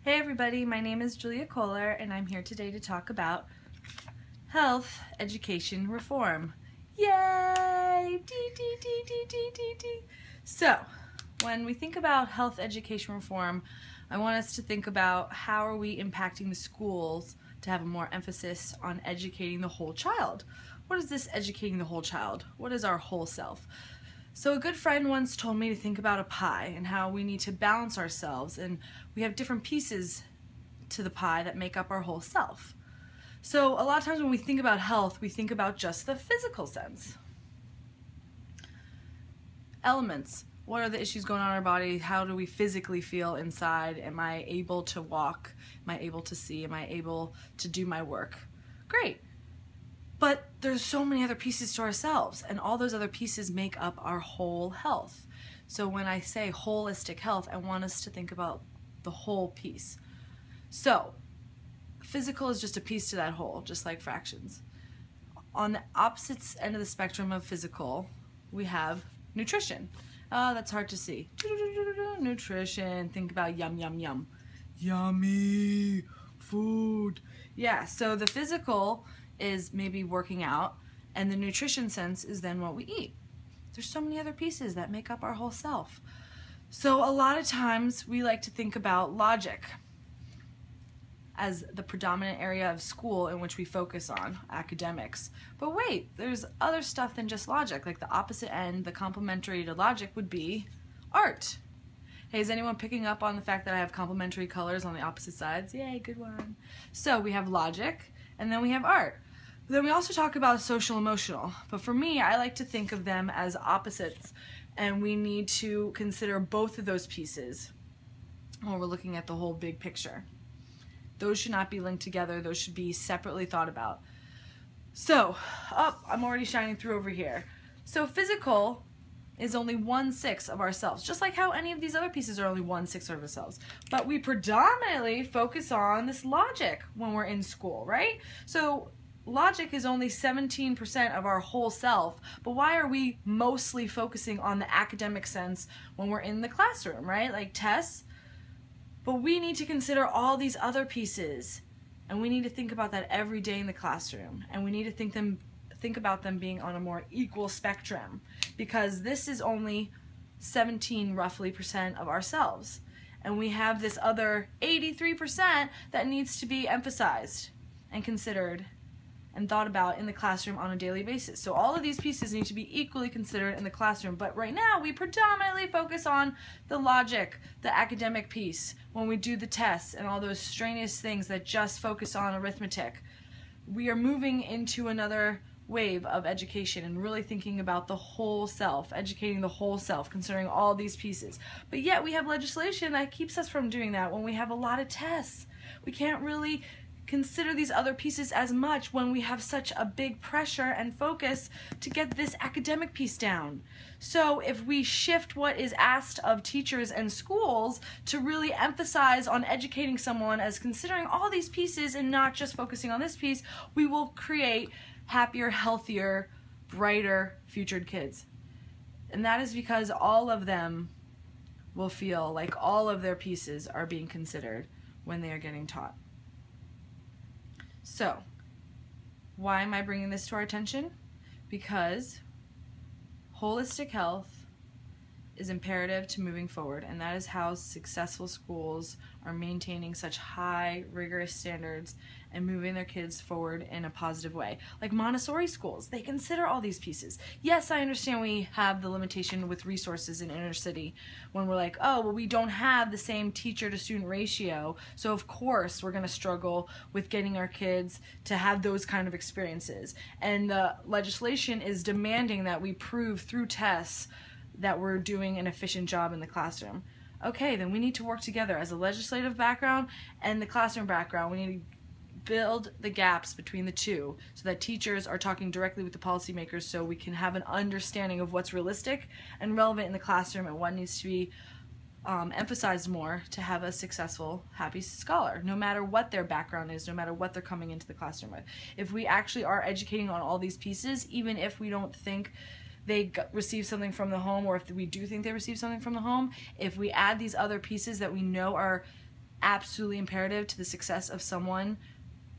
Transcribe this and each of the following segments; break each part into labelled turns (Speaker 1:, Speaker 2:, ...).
Speaker 1: Hey everybody, my name is Julia Kohler and I'm here today to talk about health education reform. Yay! So, when we think about health education reform, I want us to think about how are we impacting the schools to have a more emphasis on educating the whole child. What is this educating the whole child? What is our whole self? So a good friend once told me to think about a pie and how we need to balance ourselves, and we have different pieces to the pie that make up our whole self. So a lot of times when we think about health, we think about just the physical sense. Elements. What are the issues going on in our body? How do we physically feel inside? Am I able to walk? Am I able to see? Am I able to do my work? Great. But there's so many other pieces to ourselves, and all those other pieces make up our whole health. So when I say holistic health, I want us to think about the whole piece. So physical is just a piece to that whole, just like fractions. On the opposite end of the spectrum of physical, we have nutrition. Oh, that's hard to see. Nutrition. Think about yum, yum, yum. Yummy food. Yeah, so the physical is maybe working out, and the nutrition sense is then what we eat. There's so many other pieces that make up our whole self. So a lot of times we like to think about logic as the predominant area of school in which we focus on, academics. But wait, there's other stuff than just logic. Like the opposite end, the complementary to logic would be art. Hey, is anyone picking up on the fact that I have complementary colors on the opposite sides? Yay, good one. So we have logic, and then we have art. But then we also talk about social emotional. But for me, I like to think of them as opposites, and we need to consider both of those pieces when we're looking at the whole big picture. Those should not be linked together. Those should be separately thought about. So, I'm already shining through over here. So physical is only 1/6 of ourselves, just like how any of these other pieces are only 1/6 of ourselves. But we predominantly focus on this logic when we're in school, right? So logic is only 17% of our whole self, but why are we mostly focusing on the academic sense when we're in the classroom, right? Like tests. But we need to consider all these other pieces, and we need to think about that every day in the classroom, and we need to think about them being on a more equal spectrum, because this is only 17 roughly percent of ourselves, and we have this other 83% that needs to be emphasized and considered and thought about in the classroom on a daily basis. So all of these pieces need to be equally considered in the classroom, but right now we predominantly focus on the logic, the academic piece, when we do the tests and all those strenuous things that just focus on arithmetic. We are moving into another wave of education and really thinking about the whole self, educating the whole self, considering all these pieces. But yet we have legislation that keeps us from doing that when we have a lot of tests. We can't really consider these other pieces as much when we have such a big pressure and focus to get this academic piece down. So if we shift what is asked of teachers and schools to really emphasize on educating someone as considering all these pieces and not just focusing on this piece, we will create happier, healthier, brighter, futured kids. And that is because all of them will feel like all of their pieces are being considered when they are getting taught. So, why am I bringing this to our attention? Because holistic health is imperative to moving forward, and that is how successful schools are maintaining such high, rigorous standards and moving their kids forward in a positive way. Like Montessori schools, they consider all these pieces. Yes, I understand we have the limitation with resources in inner city when we're like, oh, well, we don't have the same teacher to student ratio, so of course we're going to struggle with getting our kids to have those kind of experiences. And the legislation is demanding that we prove through tests that we're doing an efficient job in the classroom. Okay, then we need to work together as a legislative background and the classroom background. We need to build the gaps between the two so that teachers are talking directly with the policymakers so we can have an understanding of what's realistic and relevant in the classroom and what needs to be emphasized more to have a successful, happy scholar, no matter what their background is, no matter what they're coming into the classroom with. If we actually are educating on all these pieces, even if we don't think they receive something from the home, or if we do think they receive something from the home, if we add these other pieces that we know are absolutely imperative to the success of someone,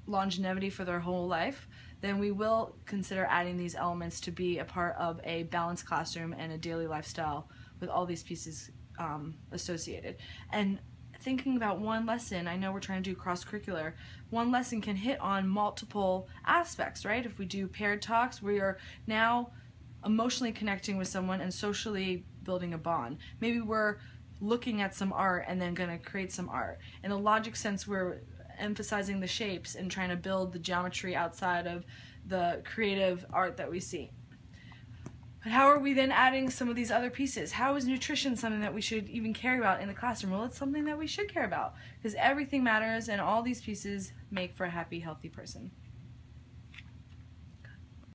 Speaker 1: longevity for their whole life, then we will consider adding these elements to be a part of a balanced classroom and a daily lifestyle with all these pieces associated. And thinking about one lesson, I know we're trying to do cross-curricular, one lesson can hit on multiple aspects, right? If we do paired talks, we are now emotionally connecting with someone and socially building a bond. Maybe we're looking at some art and then going to create some art. In a logic sense, we're emphasizing the shapes and trying to build the geometry outside of the creative art that we see. But how are we then adding some of these other pieces? How is nutrition something that we should even care about in the classroom? Well, it's something that we should care about because everything matters and all these pieces make for a happy, healthy person.